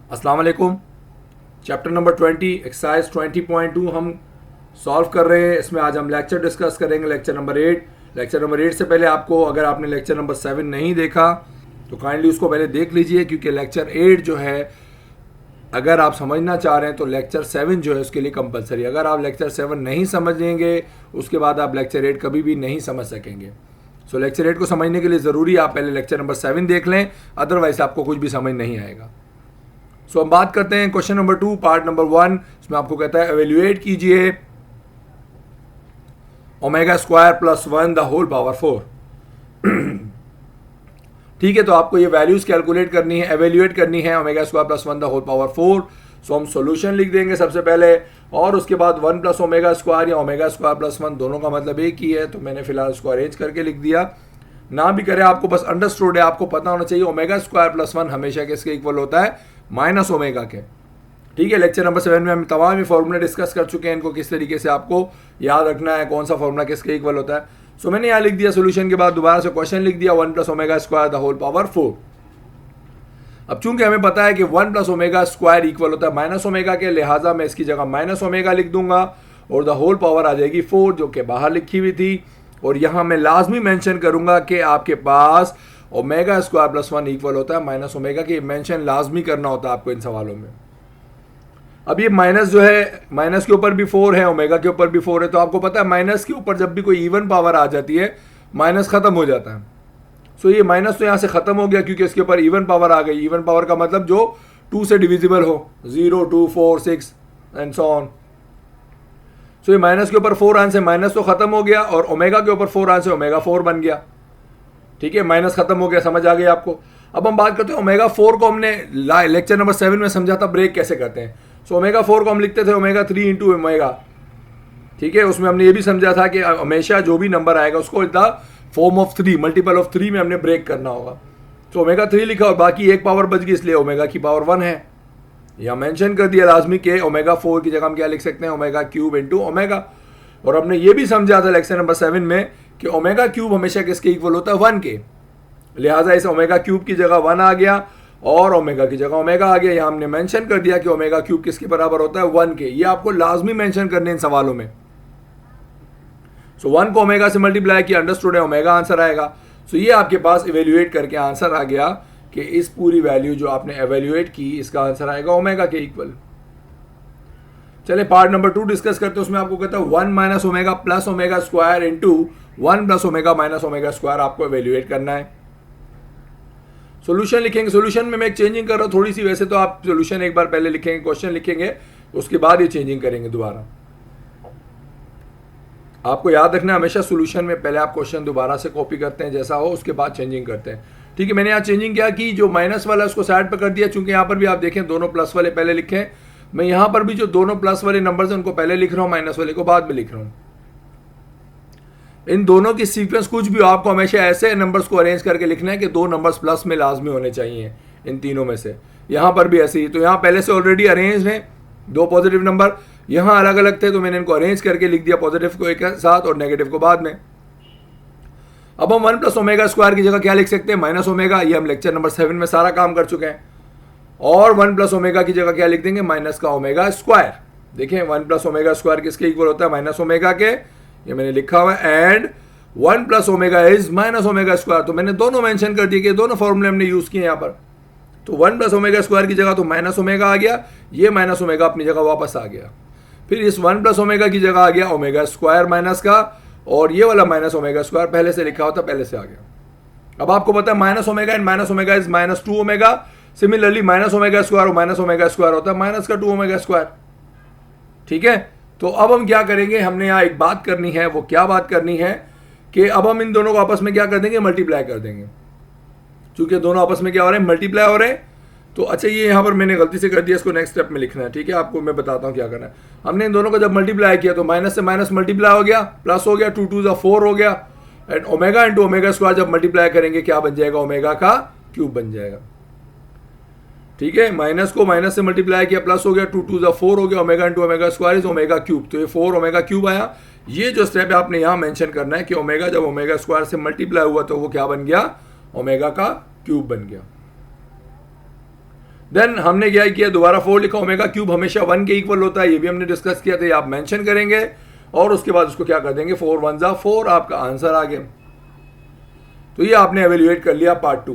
अस्सलाम वालेकुम। Chapter number 20 exercise 20.2 हम सॉल्व कर रहे हैं। इसमें आज हम लेक्चर डिस्कस करेंगे, लेक्चर नंबर 8। लेक्चर नंबर 8 से पहले आपको, अगर आपने लेक्चर नंबर 7 नहीं देखा तो काइंडली उसको पहले देख लीजिए, क्योंकि लेक्चर 8 जो है अगर आप समझना चाह रहे हैं तो लेक्चर 7 जो है उसके लिए कंपलसरी। अगर आप लेक्चर 7 नहीं समझेंगे उसके बाद आप लेक्चर 8 कभी भी नहीं समझ सकेंगे। सो लेक्चर 8 को समझने के लिए ज़रूरी आप पहले लेक्चर नंबर 7 देख लें, अदरवाइज आपको कुछ भी समझ नहीं आएगा। सो हम बात करते हैं क्वेश्चन नंबर 2 पार्ट नंबर 1। इसमें आपको कहता है एवेल्युएट कीजिए omega square plus 1 the whole power 4। ठीक है, तो आपको ये वैल्यूज कैलकुलेट करनी है, एवेल्युएट करनी है omega square plus 1 the whole power 4। So हम सॉल्यूशन लिख देंगे सबसे पहले, और उसके बाद 1 प्लस ओमेगा स्क्वायर या ओमेगा स्क्वायर प्लस 1 दोनों का मतलब एक ही है, तो मैंने फिलहाल उसको अरेंज करके लिख दिया। ना भी करें, आपको बस अंडरस्टूड है, आपको पता होना चाहिए ओमेगा स्क्वायर प्लस 1 हमेशा किसके इक्वल होता है, माइनस ओमेगा के। ठीक है, लेक्चर नंबर 7 में हम तमाम ही फॉर्मूले डिस्कस कर चुके हैं, इनको किस तरीके से आपको याद रखना है, कौन सा फॉर्मूला किसके इक्वल होता है। सो मैंने यहाँ लिख दिया सोल्यूशन के बाद दोबारा से क्वेश्चन लिख दिया 1 plus omega square the whole power 4। अब चूंकि हमें पता है कि 1 प्लस ओमेगा स्क्वायर इक्वल होता है माइनस ओमेगा के, लिहाजा मैं इसकी जगह माइनस ओमेगा लिख दूंगा और द होल पावर आ जाएगी 4, जो कि बाहर लिखी हुई थी। और यहाँ मैं लाजमी मेंशन करूंगा कि आपके पास ओमेगा स्क्वायर प्लस 1 इक्वल होता है माइनस ओमेगा के, मेंशन लाजमी करना होता है आपको इन सवालों में। अब ये माइनस जो है, माइनस के ऊपर भी 4 है, ओमेगा के ऊपर भी 4 है, तो आपको पता है माइनस के ऊपर जब भी कोई इवन पावर आ जाती है माइनस खत्म हो जाता है। सो ये माइनस तो यहाँ से खत्म हो गया क्योंकि इसके ऊपर इवन पावर आ गई। इवन पावर का मतलब जो 2 से डिविजिबल हो, 0, 2, 4, 6 एंड सो ऑन। सो ये माइनस के ऊपर 4 आने से माइनस तो खत्म हो गया, और ओमेगा के ऊपर 4 आने से ओमेगा 4 बन गया। ठीक है, माइनस खत्म हो गया, समझ आ गई आपको। अब हम बात करते हैं ओमेगा 4 को हमने लेक्चर नंबर 7 में समझा था ब्रेक कैसे करते हैं। सो ओमेगा 4 को हम लिखते थे ओमेगा 3 इंटू ओमेगा। ठीक है, उसमें हमने ये भी समझा था कि हमेशा जो भी नंबर आएगा उसको the form of 3, multiple of 3 में हमने ब्रेक करना होगा। तो ओमेगा 3 लिखा और बाकी एक पावर बच गई, इसलिए ओमेगा की पावर 1 है। यह मेंशन कर दिया लाजमी के ओमेगा 4 की जगह हम क्या लिख सकते हैं, ओमेगा क्यूब इंटू ओमेगा। और हमने ये भी समझा था लेक्चर नंबर 7 में कि ओमेगा क्यूब हमेशा किसके इक्वल होता है, 1 के। लिहाजा इस ओमेगा क्यूब की जगह 1 आ गया और ओमेगा की जगह ओमेगा आ गया। यहाँ हमने मेंशन कर दिया कि ओमेगा क्यूब किसके बराबर होता है, 1 के। ये आपको लाजमी मेंशन करने इन सवालों में। सो 1 को ओमेगा से मल्टीप्लाई किया, अंडरस्टूड है, ओमेगा आंसर आएगा। सो ये आपके पास इवेल्युएट करके आंसर आ गया कि इस पूरी वैल्यू जो आपने एवेल्युएट की इसका आंसर आएगा ओमेगा के इक्वल। चले पार्ट नंबर 2 डिस्कस करते हैं। उसमें आपको कहता है 1 minus omega plus omega square into 1 plus omega minus omega square आपको एवेल्युएट करना है। सोल्यूशन लिखेंगे। सोल्यूशन में मैं एक चेंजिंग कर रहा हूँ थोड़ी सी, वैसे तो आप सोल्यूशन एक बार पहले लिखेंगे, क्वेश्चन लिखेंगे, उसके बाद ये चेंजिंग करेंगे दोबारा। आपको याद रखना हमेशा सोल्यूशन में पहले आप क्वेश्चन दोबारा से कॉपी करते हैं जैसा हो, उसके बाद चेंजिंग करते हैं। ठीक है, मैंने यहाँ चेंजिंग क्या की, जो माइनस वाला उसको साइड पर कर दिया, चूंकि यहाँ पर भी आप देखें दोनों प्लस वाले पहले लिखे हैं। मैं यहाँ पर भी जो दोनों प्लस वाले नंबर्स हैं उनको पहले लिख रहा हूँ, माइनस वाले को बाद में लिख रहा हूँ। इन दोनों की सीक्वेंस कुछ भी हो, आपको हमेशा ऐसे नंबर्स को अरेंज करके लिखना है कि 2 नंबर्स प्लस में लाजमी होने चाहिए इन तीनों में से। यहाँ पर भी ऐसे ही, तो यहाँ पहले से ऑलरेडी अरेंज हैं 2 पॉजिटिव नंबर, यहाँ अलग अलग थे तो मैंने इनको अरेंज करके लिख दिया, पॉजिटिव को एक साथ और नेगेटिव को बाद में। अब हम 1 प्लस ओमेगा स्क्वायर की जगह क्या लिख सकते हैं, माइनस ओमेगा। ये हम लेक्चर नंबर 7 में सारा काम कर चुके हैं। और 1 प्लस ओमेगा की जगह क्या लिख देंगे, माइनस का ओमेगा स्क्वायर। देखें 1 प्लस ओमेगा स्क्वायर किसके इक्वल होता है, माइनस ओमेगा के। ये मैंने लिखा हुआ है, and 1 plus omega is minus omega square. तो मैंने दोनों मेंशन कर दिए कि दोनों फॉर्मूले हमने यूज किए यहाँ पर। तो 1 प्लस ओमेगा स्क्वायर की जगह तो माइनस ओमेगा आ गया, ये माइनस ओमेगा अपनी जगह वापस आ गया। फिर इस 1 प्लस ओमेगा की जगह आ गया ओमेगा स्क्वायर माइनस का, और ये वाला माइनस ओमेगा स्क्वायर पहले से लिखा होता पहले से आ गया। अब आपको पता है minus omega and minus omega is minus 2 omega. Similarly minus omega square और माइनस ओमेगा स्क्वायर होता है माइनस का 2 ओमेगा स्क्वायर। ठीक है, तो अब हम क्या करेंगे, हमने यहाँ एक बात करनी है। वो क्या बात करनी है कि अब हम इन दोनों को आपस में क्या कर देंगे, मल्टीप्लाई कर देंगे। चूंकि दोनों आपस में क्या हो रहे हैं, मल्टीप्लाई हो रहे हैं। तो अच्छा, ये यहाँ पर मैंने गलती से कर दिया, इसको नेक्स्ट स्टेप में लिखना है। ठीक है, आपको मैं बताता हूँ क्या करना है। हमने इन दोनों को जब मल्टीप्लाई किया तो माइनस से माइनस मल्टीप्लाई हो गया, प्लस हो गया, 2 2 ज़ा 4 हो गया। And omega into omega square जब मल्टीप्लाई करेंगे क्या बन जाएगा, ओमेगा का क्यूब बन जाएगा। ठीक है, माइनस को माइनस से मल्टीप्लाई किया, प्लस हो गया, 2 2 ज़ा 4 हो गया, omega into omega square is omega cube. तो ये 4 ओमेगा क्यूब आया। ये जो स्टेप है आपने यहाँ मेंशन करना है कि ओमेगा जब ओमेगा स्क्वायर से मल्टीप्लाई हुआ तो वो क्या बन गया, ओमेगा का क्यूब बन गया। देन हमने क्या किया, दोबारा 4 लिखा, ओमेगा क्यूब हमेशा 1 के इक्वल होता है, ये भी हमने डिस्कस किया था, ये आप मेंशन करेंगे और उसके बाद उसको क्या कर देंगे, 4 1 जा 4, आपका आंसर आ गया। तो ये आपने एवेल्युएट कर लिया पार्ट 2।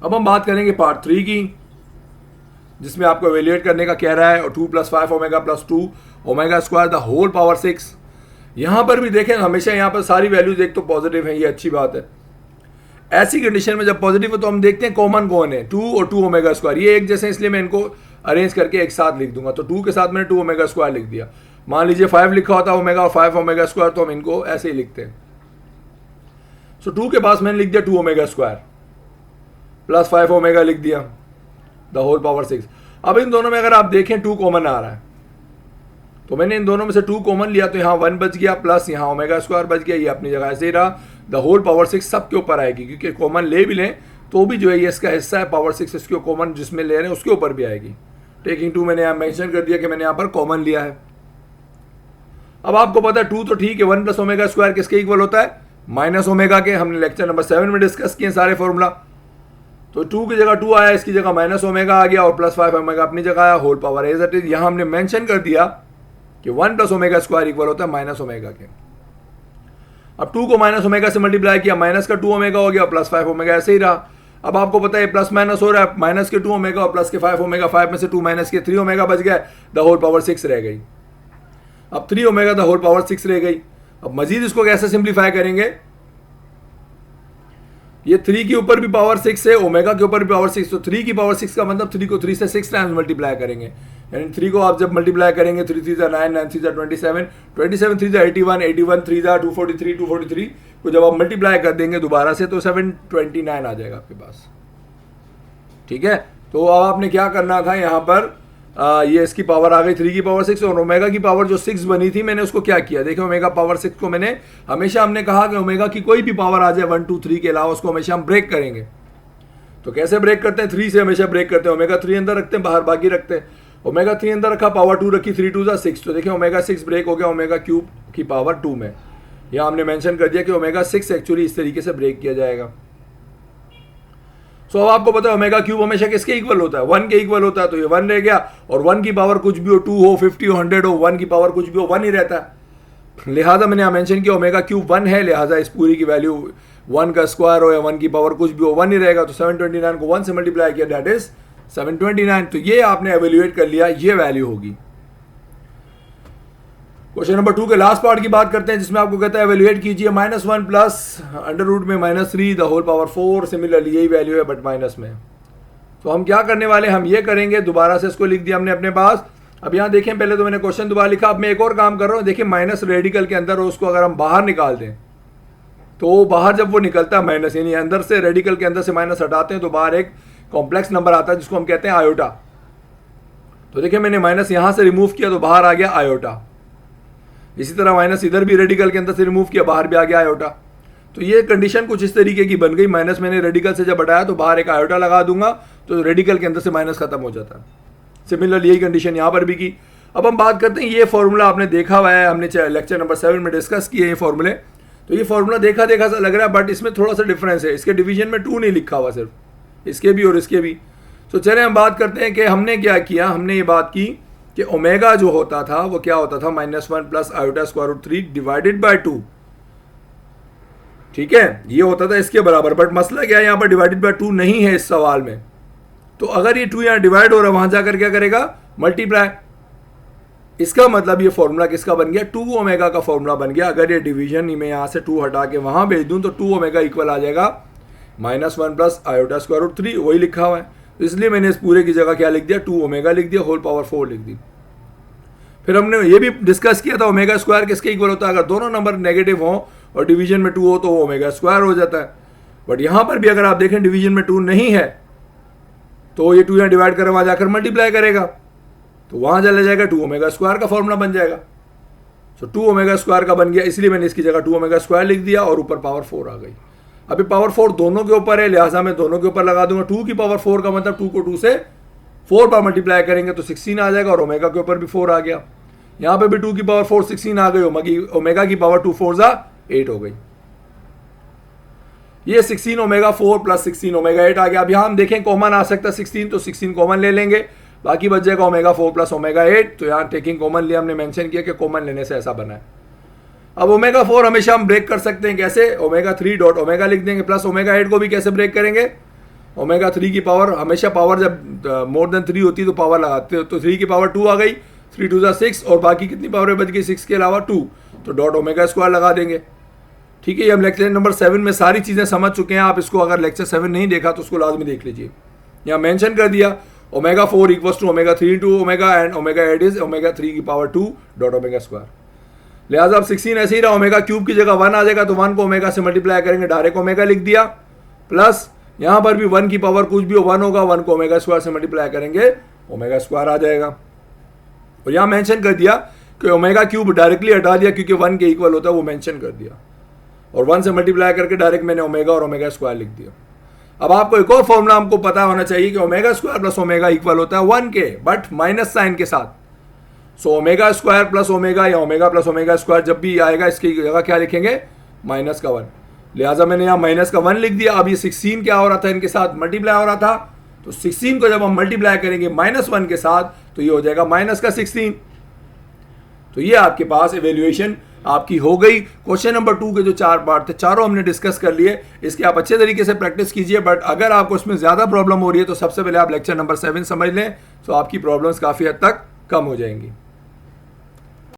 अब हम बात करेंगे पार्ट 3 की, जिसमें आपको एवेल्युएट करने का कह रहा है, और 2 + 5 omega + 2 omega square the whole power 6। यहां पर भी देखें हमेशा यहाँ पर सारी वैल्यूज एक तो पॉजिटिव है, ये अच्छी बात है। ऐसी कंडीशन में जब पॉजिटिव है तो हम देखते हैं कॉमन कौन है, 2 और 2 ओमेगा स्क्वायर, ये एक जैसे, इसलिए मैं इनको अरेंज करके एक साथ लिख दूंगा। तो 2 के साथ मैंने 2 ओमेगा स्क्वायर लिख दिया। मान लीजिए 5 लिखा होता ओमेगा और 5 ओमेगा स्क्वायर, तो हम इनको ऐसे ही लिखते हैं। सो 2 के पास मैंने लिख दिया 2 ओमेगा स्क्वायर प्लस 5 ओमेगा लिख दिया द होल पावर 6। अब इन दोनों में अगर आप देखें 2 कॉमन आ रहा है, तो मैंने इन दोनों में से 2 कॉमन लिया, तो यहाँ 1 बच गया, प्लस यहाँ ओमेगा स्क्वायर बच गया, ये अपनी जगह ऐसे ही रहा। द होल पावर 6 सब के ऊपर आएगी, क्योंकि कॉमन ले भी लें तो भी जो है ये इसका हिस्सा है, पावर 6 इसके कॉमन जिसमें ले रहे हैं उसके ऊपर भी आएगी। टेकिंग 2 मैंने यहाँ मेंशन कर दिया कि मैंने यहाँ पर कॉमन लिया है। अब आपको पता है 2 तो ठीक है, 1 + ओमेगा स्क्वायर किसके इक्वल होता है, माइनस ओमेगा के। हमने लेक्चर नंबर 7 में डिस्कस किए सारे फॉर्मूला। तो 2 की जगह 2 आया, इसकी जगह माइनस ओमेगा आ गया, और प्लस 5 ओमेगा अपनी जगह आया, whole power as it is. यहाँ हमने मेंशन कर दिया कि 1 + ओमेगा स्क्वायर इक्वल होता है माइनस ओमेगा के। अब 2 को माइनस ओमेगा से मल्टीप्लाई किया, माइनस का 2 ओमेगा हो गया, प्लस 5 ओमेगा ऐसे ही रहा। अब आपको पता है प्लस माइनस हो रहा है, माइनस के 2 ओमेगा और प्लस के 5 ओमेगा, 5 में से 2 माइनस के 3 ओमेगा बच गया, द होल पावर 6 रह गई। अब 3 ओमेगा द होल पावर 6 रह गई। अब मजीद इसको कैसे सिंप्लीफाई करेंगे, ये 3 के ऊपर भी पावर 6 है, ओमेगा के ऊपर भी पावर 6, तो 3 की पावर 6 का मतलब 3 को 3 से 6 टाइम्स मल्टीप्लाई करेंगे। यानी 3 को आप जब मल्टीप्लाई करेंगे, 3 3 9 9 3 27 27 3 81 81 3 243 243 को जब आप मल्टीप्लाई कर देंगे दोबारा से, तो 729 आ जाएगा आपके पास। ठीक है, तो अब आपने क्या करना था यहाँ पर, ये इसकी पावर आ गई 3 की पावर 6, और ओमेगा की पावर जो 6 बनी थी, मैंने उसको क्या किया, देखो ओमेगा पावर 6 को मैंने हमेशा, हमने कहा कि ओमेगा की कोई भी पावर आ जाए 1 2 3 के अलावा, उसको हमेशा हम ब्रेक करेंगे। तो कैसे ब्रेक करते हैं, 3 से हमेशा ब्रेक करते हैं, ओमेगा 3 अंदर रखते हैं, बाहर बाकी रखते हैं। ओमेगा 3 अंदर रखा, पावर 2 रखी, 3 2 जा 6, तो देखिए ओमेगा 6 ब्रेक हो गया ओमेगा क्यूब की पावर 2 में। यहाँ हमने मेंशन कर दिया कि ओमेगा 6 एक्चुअली इस तरीके से ब्रेक किया जाएगा। सो अब आपको पता है ओमेगा क्यूब हमेशा किसके इक्वल होता है, 1 के इक्वल होता है, तो ये 1 रह गया, और 1 की पावर कुछ भी हो, 2 हो 50 हो 100 हो, 1 की पावर कुछ भी हो 1 ही रहता है। लिहाजा मैंने यहाँ मेंशन किया ओमेगा क्यूब 1 है, लिहाजा इस पूरी की वैल्यू 1 का स्क्वायर हो या 1 की पावर कुछ भी हो 1 ही रहेगा। तो 729 को 1 से मल्टीप्लाई किया, दैट इज 729। तो ये आपने एवेल्युएट कर लिया, ये वैल्यू होगी। क्वेश्चन नंबर 2 के लास्ट पार्ट की बात करते हैं, जिसमें आपको कहता है एवेल्युएट कीजिए -1 प्लस अंडर रूट में -3 द होल पावर 4। सिमिलरली यही वैल्यू है बट माइनस में। तो हम क्या करने वाले, हम ये करेंगे, दोबारा से इसको लिख दिया हमने अपने पास। अब यहाँ देखें, पहले तो मैंने क्वेश्चन दोबारा लिखा, अब मैं एक और काम कर रहा हूँ। देखिए माइनस रेडिकल के अंदर हो, उसको अगर हम बाहर निकाल दें, तो बाहर जब वो निकलता है माइनस, यानी अंदर से रेडिकल के अंदर से माइनस हटाते हैं, तो बाहर एक कॉम्प्लेक्स नंबर आता है जिसको हम कहते हैं आयोटा। तो देखिए मैंने माइनस यहाँ से रिमूव किया तो बाहर आ गया आयोटा। इसी तरह माइनस इधर भी रेडिकल के अंदर से रिमूव किया, बाहर भी आ गया आयोटा। तो ये कंडीशन कुछ इस तरीके की बन गई, माइनस मैंने रेडिकल से जब हटाया तो बाहर एक आयोटा लगा दूंगा, तो रेडिकल के अंदर से माइनस खत्म हो जाता है। सिमिलरली यही कंडीशन यहाँ पर भी की। अब हम बात करते हैं, ये फॉर्मूला आपने देखा हुआ है, हमने लेक्चर नंबर 7 में डिस्कस किए ये फॉर्मूले। तो ये फॉर्मूला देखा देखा सा लग रहा है, बट इसमें थोड़ा सा डिफरेंस है। इसके डिवीजन में 2 नहीं लिखा हुआ, सिर्फ इसके भी और इसके भी। तो चले हम बात करते हैं कि हमने क्या किया। हमने ये बात की कि ओमेगा जो होता था वो क्या होता था, -1 plus iota square root 3 divided by 2। ठीक है, ये होता था इसके बराबर। बट मसला क्या है, यहाँ पर डिवाइडेड बाय 2 नहीं है इस सवाल में। तो अगर ये 2 यहाँ डिवाइड हो रहा है, वहां जाकर क्या करेगा, मल्टीप्लाई। इसका मतलब ये फॉर्मूला किसका बन गया, 2 ओमेगा का फॉर्मूला बन गया। अगर ये डिवीजन में यहाँ से 2 हटा के वहां भेज दूं, तो 2 ओमेगा इक्वल आ जाएगा -1 प्लस आयोटा स्क्वायर रूट 3, वही लिखा हुआ है। तो इसलिए मैंने इस पूरे की जगह क्या लिख दिया, 2 ओमेगा लिख दिया, होल पावर 4 लिख दी। फिर हमने ये भी डिस्कस किया था ओमेगा स्क्वायर किसके इक्वल होता है, अगर दोनों नंबर नेगेटिव हो और डिवीजन में 2 हो तो ओमेगा स्क्वायर हो जाता है। बट यहां पर भी अगर आप देखें डिवीजन में 2 नहीं है, तो ये 2 यहाँ डिवाइड कर वहां जाकर मल्टीप्लाई करेगा, तो वहां चला जाएगा 2 ओमेगा स्क्वायर का फॉर्मूला बन जाएगा। तो 2 ओमेगा स्क्वायर का बन गया, इसलिए मैंने इसकी जगह 2 ओमेगा स्क्वायर लिख दिया और ऊपर पावर 4 आ गई। अभी पावर 4 दोनों के ऊपर है, लिहाजा मैं दोनों के ऊपर लगा दूंगा। 2 की पावर 4 का मतलब 2 को 2 से 4 पर मल्टीप्लाई करेंगे तो 16 आ जाएगा, और ओमेगा के ऊपर भी 4 आ गया। यहां पे भी 2 की पावर 4 16 आ गई, ओमेगा की पावर 2 4 जा 8 हो गई। ये 16 ओमेगा 4 प्लस 16 ओमेगा 8 आ गया। अब यहाँ हम देखें कॉमन आ सकता है 16, तो 16 कॉमन ले लेंगे, बाकी बच जाएगा ओमेगा 4 प्लस ओमेगा 8। तो यहाँ टेकिंग कॉमन लिया, हमने मेंशन किया कि कॉमन लेने से ऐसा बना है। अब ओमेगा 4 हमेशा हम ब्रेक कर सकते हैं, कैसे? ओमेगा 3 डॉट ओमेगा लिख देंगे, प्लस ओमेगा 8 को भी कैसे ब्रेक करेंगे? ओमेगा 3 की पावर, हमेशा पावर जब मोर देन 3 होती है तो पावर लगाते हो, तो 3 की पावर 2 आ गई, 3 2 6, और बाकी कितनी पावर बच गई 6 के अलावा 2, तो डॉट ओमेगा स्क्वायर लगा देंगे। ठीक है, ये हम लेक्चर नंबर 7 में सारी चीज़ें समझ चुके हैं। आप इसको अगर लेक्चर 7 नहीं देखा तो उसको लाजमी देख लीजिए। यहाँ मेंशन कर दिया omega 4 equals to omega 3 into omega, and omega 8 is omega 3 की पावर 2 डॉट ओमेगा स्क्वायर। लिहाजा अब 16 ऐसे ही रहा, ओमेगा क्यूब की जगह 1 आ जाएगा, तो 1 को ओमेगा से मल्टीप्लाई करेंगे, डायरेक्ट ओमेगा लिख दिया, प्लस यहाँ पर भी 1 की पावर कुछ भी हो 1 होगा, 1 को ओमेगा स्क्वायर से मल्टीप्लाई करेंगे, ओमेगा स्क्वायर आ जाएगा। और यहाँ मेंशन कर दिया कि ओमेगा क्यूब डायरेक्टली हटा दिया क्योंकि 1 के इक्वल होता है, वो मेंशन कर दिया, और 1 से मल्टीप्लाई करके डायरेक्ट मैंने ओमेगा और ओमेगा स्क्वायर लिख दिया। अब आपको एक और फॉर्मूला हमको पता होना चाहिए कि omega square plus omega equal होता है 1 के, बट माइनस साइन के साथ। So omega square plus omega या ओमेगा प्लस ओमेगा स्क्वायर जब भी आएगा, इसकी जगह क्या लिखेंगे? माइनस का 1। लिहाजा मैंने यहाँ माइनस का 1 लिख दिया। अब ये 16 क्या हो रहा था, इनके साथ मल्टीप्लाई हो रहा था, तो 16 को जब हम मल्टीप्लाई करेंगे -1 के साथ, तो ये हो जाएगा माइनस का 16। तो ये आपके पास इवेल्युएशन आपकी हो गई। क्वेश्चन नंबर 2 के जो 4 पार्ट थे, चारों हमने डिस्कस कर लिए। इसके आप अच्छे तरीके से प्रैक्टिस कीजिए, बट अगर आपको इसमें ज़्यादा प्रॉब्लम हो रही है तो सबसे पहले आप लेक्चर नंबर 7 समझ लें, तो आपकी प्रॉब्लम्स काफ़ी हद तक कम हो जाएंगी।